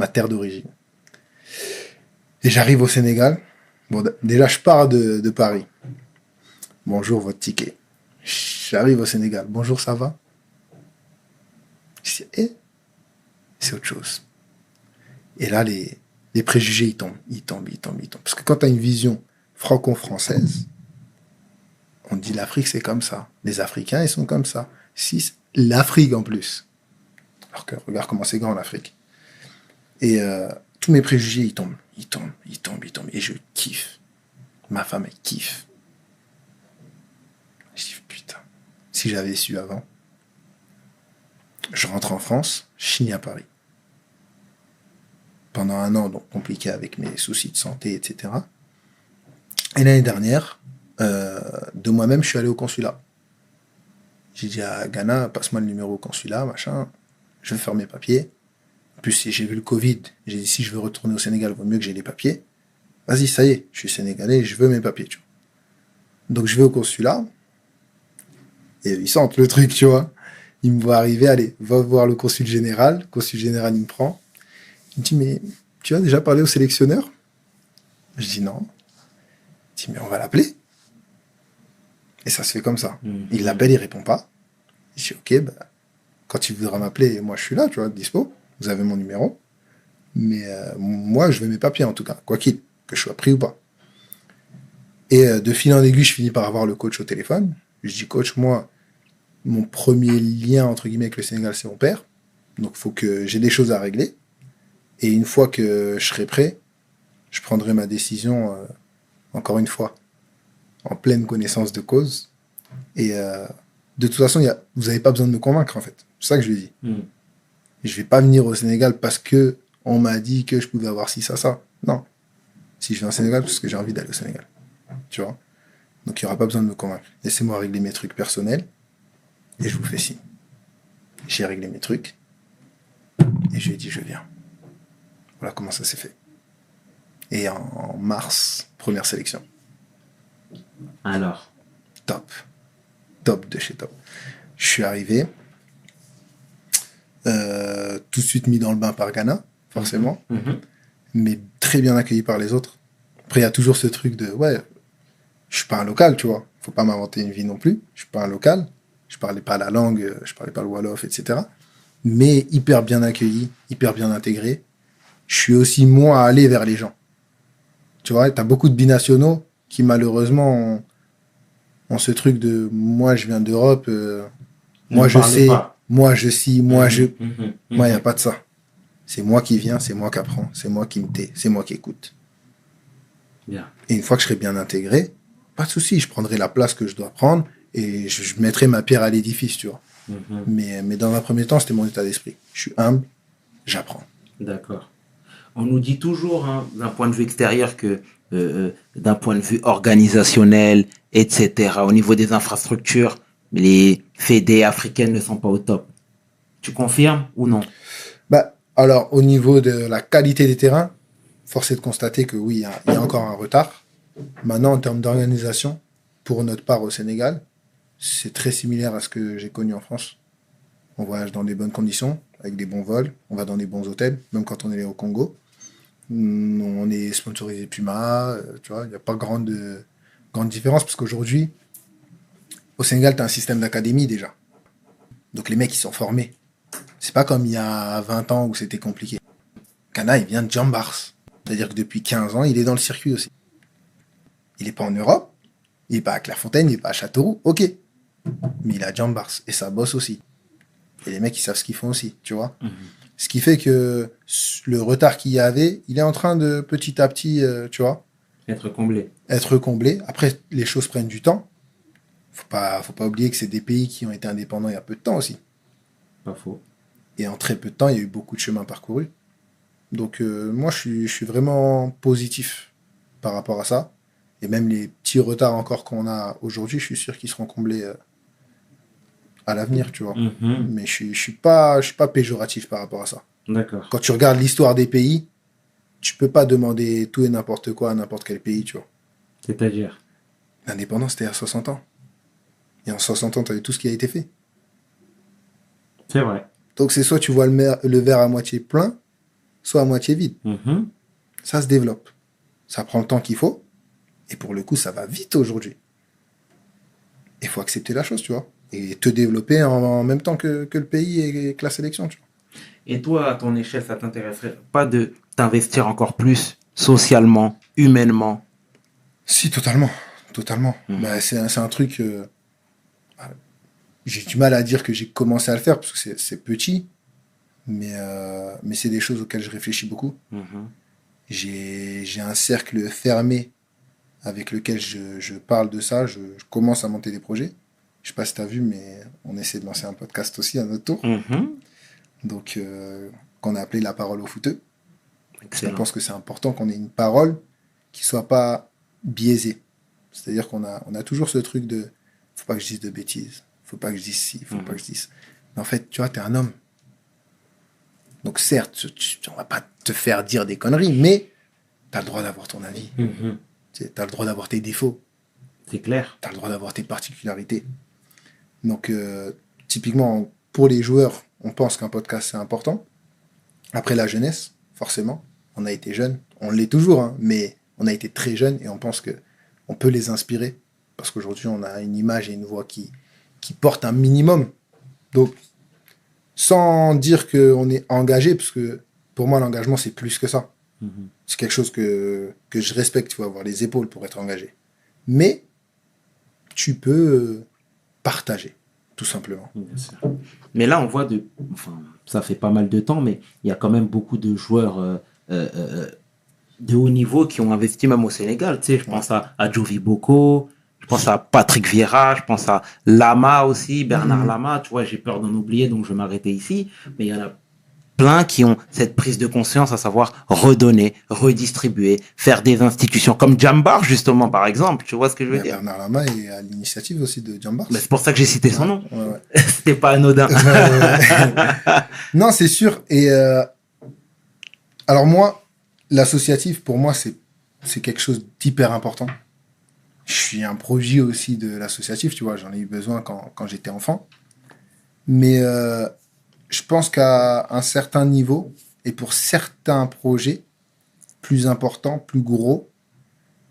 ma terre d'origine. Et j'arrive au Sénégal. Bon, déjà, je pars de Paris. Bonjour, votre ticket. J'arrive au Sénégal. Bonjour, ça va? Je dis, c'est autre chose. Et là, les préjugés, ils tombent. Parce que quand tu as une vision franco-française, on dit l'Afrique, c'est comme ça. Les Africains, ils sont comme ça. Si, l'Afrique en plus. Alors que regarde comment c'est grand l'Afrique. Et tous mes préjugés, ils tombent. Et je kiffe. Ma femme, elle kiffe. Je dis, putain, si j'avais su avant, je rentre en France, je signe à Paris. Pendant un an, donc compliqué avec mes soucis de santé, etc. Et l'année dernière, de moi-même, je suis allé au consulat. J'ai dit à Ghana, passe-moi le numéro au consulat, machin, je vais faire mes papiers. En plus, si j'ai vu le Covid, j'ai dit, si je veux retourner au Sénégal, il vaut mieux que j'ai les papiers. Vas-y, ça y est, je suis sénégalais, je veux mes papiers, tu vois. Donc, je vais au consulat, et ils sentent le truc, tu vois. Ils me voient arriver, allez, va voir le consul général. Le consul général, il me prend. Il me dit, mais tu as déjà parlé au sélectionneur? Je dis non. Il dit, mais on va l'appeler. Et ça se fait comme ça. Il l'appelle, il répond pas. Je dis, ok, bah, quand il voudra m'appeler, moi je suis là, tu vois, dispo. Vous avez mon numéro. Mais moi, je veux mes papiers en tout cas, quoi qu'il, que je sois pris ou pas. Et de fil en aiguille, je finis par avoir le coach au téléphone. Je dis, coach, moi, mon premier lien, entre guillemets, avec le Sénégal, c'est mon père. Donc, il faut que j'ai des choses à régler. Et une fois que je serai prêt, je prendrai ma décision, encore une fois, en pleine connaissance de cause. Et de toute façon, vous n'avez pas besoin de me convaincre, en fait. C'est ça que je lui ai dit. Je ne vais pas venir au Sénégal parce que on m'a dit que je pouvais avoir ci, ça. Non. Si je viens au Sénégal, parce que j'ai envie d'aller au Sénégal. Tu vois? Donc, il n'y aura pas besoin de me convaincre. Laissez-moi régler mes trucs personnels et je vous fais signe. J'ai réglé mes trucs et je lui ai dit, je viens. Voilà comment ça s'est fait. Et en mars, première sélection. Alors, Top de chez top. Je suis arrivé, tout de suite mis dans le bain par Ghana, forcément, mais très bien accueilli par les autres. Après, il y a toujours ce truc de, ouais, je suis pas un local, tu vois. Faut pas m'inventer une vie non plus. Je suis pas un local. Je parlais pas la langue, je parlais pas le Wolof, etc. Mais hyper bien accueilli, hyper bien intégré. Je suis aussi, moi, allé vers les gens. Tu vois, t'as beaucoup de binationaux qui, malheureusement, ont ce truc de, moi, je viens d'Europe, moi, je sais, moi, je suis, moi, je... Moi, il n'y a pas de ça. C'est moi qui viens, c'est moi qui apprends, c'est moi qui me tais, c'est moi qui écoute. Bien. Et une fois que je serai bien intégré, pas de souci, je prendrai la place que je dois prendre et je mettrai ma pierre à l'édifice, tu vois. Mais dans un premier temps, c'était mon état d'esprit. Je suis humble, j'apprends. D'accord. On nous dit toujours, hein, d'un point de vue extérieur, que d'un point de vue organisationnel, etc., au niveau des infrastructures, les fédés africaines ne sont pas au top. Tu confirmes ou non? Bah, alors, au niveau de la qualité des terrains, force est de constater que oui, il y a encore un retard. Maintenant, en termes d'organisation, pour notre part au Sénégal, c'est très similaire à ce que j'ai connu en France. On voyage dans des bonnes conditions, avec des bons vols, on va dans des bons hôtels, même quand on est au Congo. On est sponsorisé Puma, tu vois, il n'y a pas grande différence, parce qu'aujourd'hui, au Sénégal, tu as un système d'académie déjà. Donc les mecs, ils sont formés. C'est pas comme il y a 20 ans où c'était compliqué. Kana, il vient de Jambars. C'est-à-dire que depuis 15 ans, il est dans le circuit aussi. Il n'est pas en Europe, il n'est pas à Clairefontaine, il n'est pas à Châteauroux, ok. Mais il est à Jambars, et ça bosse aussi. Et les mecs, ils savent ce qu'ils font aussi, tu vois. Ce qui fait que le retard qu'il y avait, il est en train de petit à petit, tu vois, être comblé. Après, les choses prennent du temps. Faut pas oublier que c'est des pays qui ont été indépendants il y a peu de temps aussi. Pas faux. Et en très peu de temps, il y a eu beaucoup de chemin parcouru. Donc, moi, je suis vraiment positif par rapport à ça. Et même les petits retards encore qu'on a aujourd'hui, je suis sûr qu'ils seront comblés à l'avenir, tu vois. Mais je suis pas péjoratif par rapport à ça. D'accord. Quand tu regardes l'histoire des pays, tu peux pas demander tout et n'importe quoi à n'importe quel pays, tu vois. C'est-à-dire? L'indépendance, c'était il y a 60 ans. Et en 60 ans, tu as vu tout ce qui a été fait. C'est vrai. Donc, c'est soit tu vois le verre à moitié plein, soit à moitié vide. Mhm. Ça se développe. Ça prend le temps qu'il faut. Et pour le coup, ça va vite aujourd'hui. Il faut accepter la chose, tu vois. Et te développer en même temps que le pays et que la sélection, tu vois. Et toi, à ton échelle, ça t'intéresserait pas de t'investir encore plus socialement, humainement? Si, totalement. Totalement. Bah, Mhm. c'est un truc... j'ai du mal à dire que j'ai commencé à le faire parce que c'est petit. Mais c'est des choses auxquelles je réfléchis beaucoup. Mhm. J'ai un cercle fermé avec lequel je parle de ça. Je commence à monter des projets. Je sais pas si tu as vu, mais on essaie de lancer un podcast aussi à notre tour. Mhm. Donc, qu'on a appelé La parole aux footeux. Parce qu'on Excellent. pense que c'est important qu'on ait une parole qui soit pas biaisée. C'est-à-dire qu'on a toujours ce truc de faut pas que je dise de bêtises, faut pas que je dise ci, faut pas que Mhm. je dise. Mais en fait, tu vois, t'es un homme. Donc certes, on va pas te faire dire des conneries, mais t'as le droit d'avoir ton avis. Mhm. Tu as le droit d'avoir tes défauts. C'est clair. T'as le droit d'avoir tes particularités. Donc, typiquement, pour les joueurs, on pense qu'un podcast, c'est important. Après la jeunesse, forcément, on a été jeunes. On l'est toujours, hein, mais on a été très jeunes et on pense que on peut les inspirer. Parce qu'aujourd'hui, on a une image et une voix qui portent un minimum. Donc, sans dire qu'on est engagé, parce que pour moi, l'engagement, c'est plus que ça. Mhm. C'est quelque chose que je respecte. Il faut avoir les épaules pour être engagé. Mais tu peux partager, tout simplement. Bien sûr. Mais là, on voit enfin, ça fait pas mal de temps, mais il y a quand même beaucoup de joueurs euh, euh, de haut niveau qui ont investi même au Sénégal. Tu sais, je Ouais. pense à Jovi Boko, je pense à Patrick Vieira, je pense à Lama aussi, Bernard Mhm. Lama. Tu vois, j'ai peur d'en oublier, donc je vais m'arrêter ici. Mais il y en a plein qui ont cette prise de conscience, à savoir redonner, redistribuer, faire des institutions comme Jambar, justement, par exemple. Tu vois ce que je veux Ben, dire? Bernard Lama est à l'initiative aussi de Jambars. Mais c'est pour ça que j'ai cité son Ouais, nom. ouais, ouais. C'était pas anodin. Ouais. Non, c'est sûr. Et alors moi, l'associatif, pour moi, c'est quelque chose d'hyper important. Je suis un produit aussi de l'associatif, tu vois, j'en ai eu besoin quand j'étais enfant. Mais je pense qu'à un certain niveau, et pour certains projets plus importants, plus gros,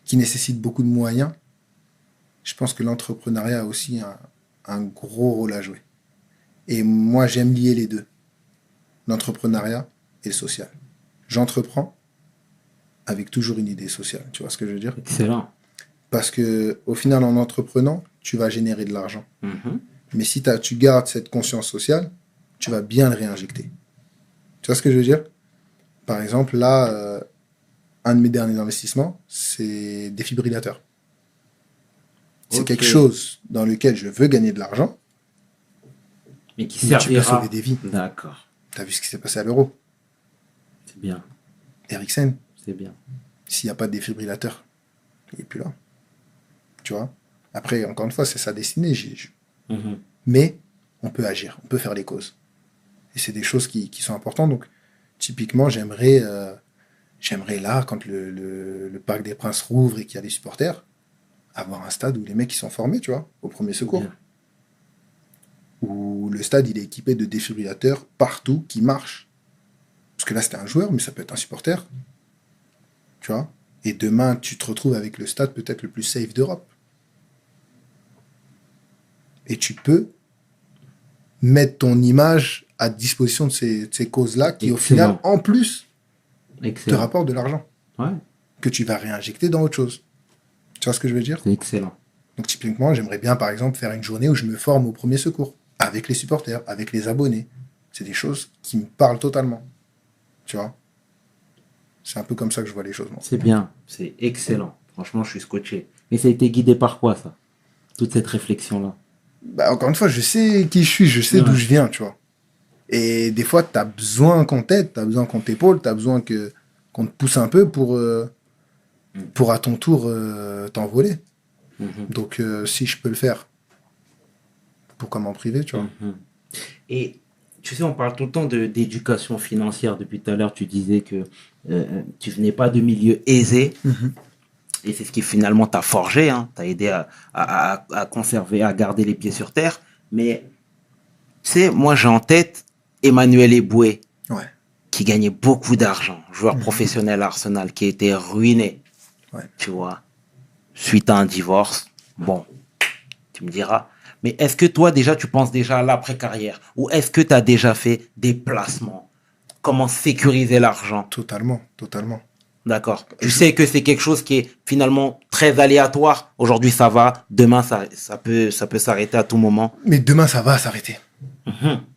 qui nécessitent beaucoup de moyens, je pense que l'entrepreneuriat a aussi un gros rôle à jouer. Et moi, j'aime lier les deux, l'entrepreneuriat et le social. J'entreprends avec toujours une idée sociale, tu vois ce que je veux dire? Excellent. Parce que au final, en entreprenant, tu vas générer de l'argent. Mhm. Mais si tu gardes cette conscience sociale, tu vas bien le réinjecter. Tu vois ce que je veux dire? Par exemple, là, un de mes derniers investissements, c'est des fibrillateurs. C'est Ok. quelque chose dans lequel je veux gagner de l'argent, Mais qui mais tu peux sauver servira. des vies. D'accord. Tu as vu ce qui s'est passé à l'euro. C'est bien. Eriksen, C'est bien. s'il n'y a pas de défibrillateur, il n'est plus là. Tu vois? Après, encore une fois, c'est sa destinée. Mhm. Mais on peut agir, on peut faire les causes. Et c'est des choses qui sont importantes. Donc, typiquement, j'aimerais là, quand le Parc des Princes rouvre et qu'il y a des supporters, avoir un stade où les mecs ils sont formés, tu vois, au premier C'est secours. bien. Où le stade il est équipé de défibrillateurs partout qui marchent. Parce que là, c'était un joueur, mais ça peut être un supporter, tu vois. Et demain, tu te retrouves avec le stade peut-être le plus safe d'Europe. Et tu peux mettre ton image à disposition de ces causes-là qui, au final, Excellent. en plus, te Excellent. rapportent de l'argent Ouais, que tu vas réinjecter dans autre chose. Tu vois ce que je veux dire? c'est excellent. Donc, typiquement, j'aimerais bien, par exemple, faire une journée où je me forme au premier secours, avec les supporters, avec les abonnés. C'est des choses qui me parlent totalement. Tu vois? C'est un peu comme ça que je vois les choses, moi. C'est bien. C'est excellent. Franchement, je suis scotché. Mais ça a été guidé par quoi, ça? Toute cette réflexion-là. Bah, encore une fois, je sais qui je suis, je sais d'où Ouais. je viens, tu vois. Et des fois, tu as besoin qu'on t'aide, tu as besoin qu'on t'épaule, tu as besoin qu'on te pousse un peu pour à ton tour t'envoler. Mhm. Donc, si je peux le faire, pourquoi m'en priver, tu vois? Mhm. Et tu sais, on parle tout le temps d'éducation financière. Depuis tout à l'heure, tu disais que tu venais pas de milieu aisé. Mhm. Et c'est ce qui finalement t'a forgé, hein, t'a aidé à conserver, à garder les pieds sur terre. Mais tu sais, moi j'ai en tête Emmanuel Eboué, Ouais. qui gagnait beaucoup d'argent, joueur professionnel à Arsenal, qui était ruiné, Ouais. tu vois, suite à un divorce. Bon, tu me diras. Mais est-ce que toi, déjà, tu penses déjà à l'après-carrière? Ou est-ce que tu as déjà fait des placements? Comment sécuriser l'argent? Totalement, totalement. D'accord. Tu sais que c'est quelque chose qui est finalement très aléatoire. Aujourd'hui, ça va. Demain, ça peut s'arrêter à tout moment. Mais demain, ça va s'arrêter.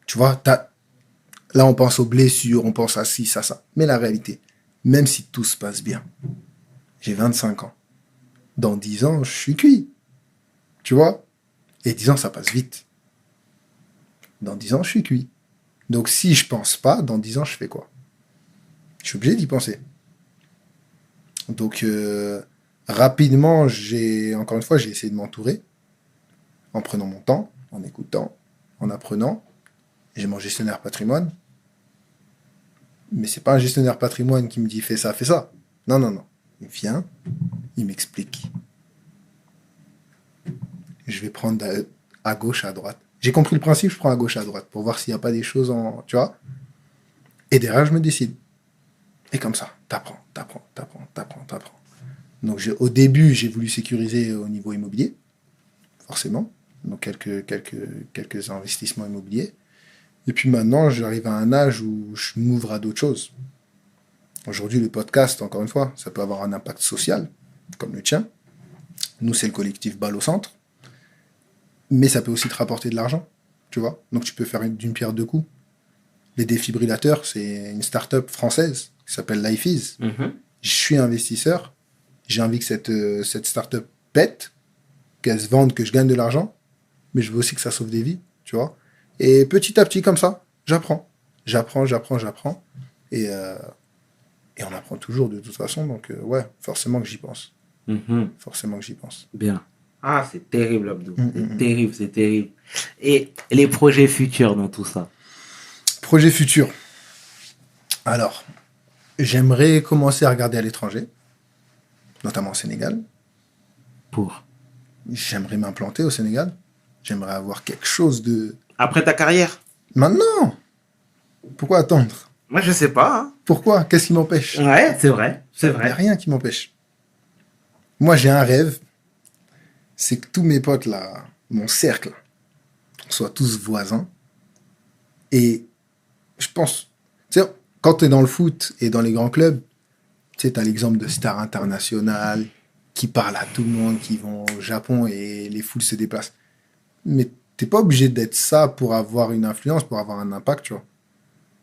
Tu vois, là, on pense aux blessures, on pense à ci, ça. Mais la réalité, même si tout se passe bien, j'ai 25 ans. Dans 10 ans, je suis cuit. Tu vois? Et 10 ans, ça passe vite. Dans 10 ans, je suis cuit. Donc, si je pense pas, dans 10 ans, je fais quoi? Je suis obligé d'y penser. Donc, rapidement, encore une fois, j'ai essayé de m'entourer en prenant mon temps, en écoutant, en apprenant. J'ai mon gestionnaire patrimoine. Mais c'est pas un gestionnaire patrimoine qui me dit fais ça, fais ça. Non, non, non. Il vient, il m'explique. Je vais prendre à gauche, à droite. J'ai compris le principe, je prends à gauche, à droite pour voir s'il n'y a pas des choses en. Tu vois? Et derrière, je me décide. Et comme ça, t'apprends. Donc, au début, j'ai voulu sécuriser au niveau immobilier, forcément. Donc, quelques investissements immobiliers. Et puis maintenant, j'arrive à un âge où je m'ouvre à d'autres choses. Aujourd'hui, le podcast, encore une fois, ça peut avoir un impact social, comme le tien. Nous, c'est le collectif Balle au Centre. Mais ça peut aussi te rapporter de l'argent, tu vois. Donc, tu peux faire d'une pierre deux coups. Les défibrillateurs, c'est une start-up française qui s'appelle LifeEase. Je suis investisseur. J'ai envie que cette start-up pète, qu'elle se vende, que je gagne de l'argent. Mais je veux aussi que ça sauve des vies, tu vois. Et petit à petit, comme ça, j'apprends. Et on apprend toujours de toute façon. Donc, ouais, forcément que j'y pense. Forcément que j'y pense. Bien. Ah, c'est terrible, Abdou. C'est terrible. Et les projets futurs dans tout ça? Projet futur. Alors, j'aimerais commencer à regarder à l'étranger, notamment au Sénégal. Pour? J'aimerais m'implanter au Sénégal. J'aimerais avoir quelque chose de... Après ta carrière? Maintenant! Pourquoi attendre? Moi, je sais pas. Hein. Pourquoi? Qu'est-ce qui m'empêche? Ouais, c'est vrai. C'est Il n'y a vrai. rien qui m'empêche. Moi, j'ai un rêve. C'est que tous mes potes, là, mon cercle, soient tous voisins. Et je pense... Tu sais, quand tu es dans le foot et dans les grands clubs, tu sais, tu as l'exemple de stars internationales qui parlent à tout le monde, qui vont au Japon et les foules se déplacent. Mais t'es pas obligé d'être ça pour avoir une influence, pour avoir un impact, tu vois.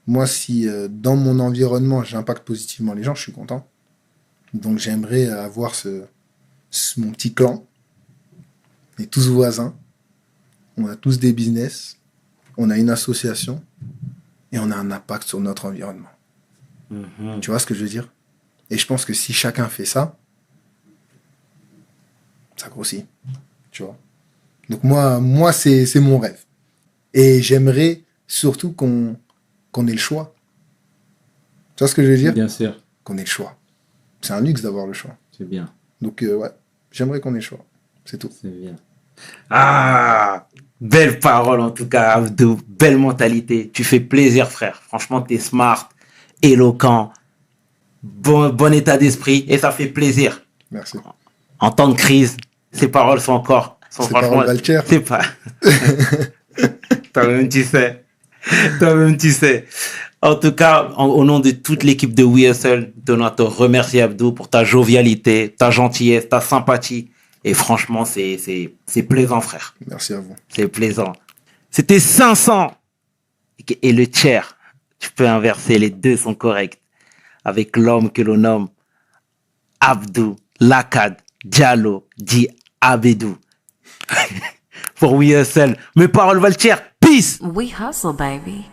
Moi, si dans mon environnement, j'impacte positivement les gens, je suis content. Donc, j'aimerais avoir mon petit clan. On est tous voisins. On a tous des business. On a une association. Et on a un impact sur notre environnement. Tu vois ce que je veux dire? Et je pense que si chacun fait ça, ça grossit. Tu vois? Donc moi c'est mon rêve. Et j'aimerais surtout qu'on ait le choix. Tu vois ce que je veux dire? Bien sûr. Qu'on ait le choix. C'est un luxe d'avoir le choix. C'est bien. Donc ouais, j'aimerais qu'on ait le choix. C'est tout. C'est bien. Ah, belle parole en tout cas, Abdou. Belle mentalité. Tu fais plaisir, frère. Franchement, t'es smart, éloquent, bon état d'esprit et ça fait plaisir. Merci. En temps de crise, ces paroles sont C'est franchement, parole Valtier. c'est pas. Toi-même, tu sais. Toi-même, tu sais. En tout cas, au nom de toute l'équipe de We Hustle, tenons à te remercier, Abdou, pour ta jovialité, ta gentillesse, ta sympathie. Et franchement, c'est plaisant, frère. Merci à vous. C'est plaisant. C'était 500. Et le tiers, tu peux inverser, les deux sont corrects. Avec l'homme que l'on nomme Abdou Lakad Diallo dit Abedou. Pour We Hustle, mes paroles valent cher. Peace. We hustle, baby.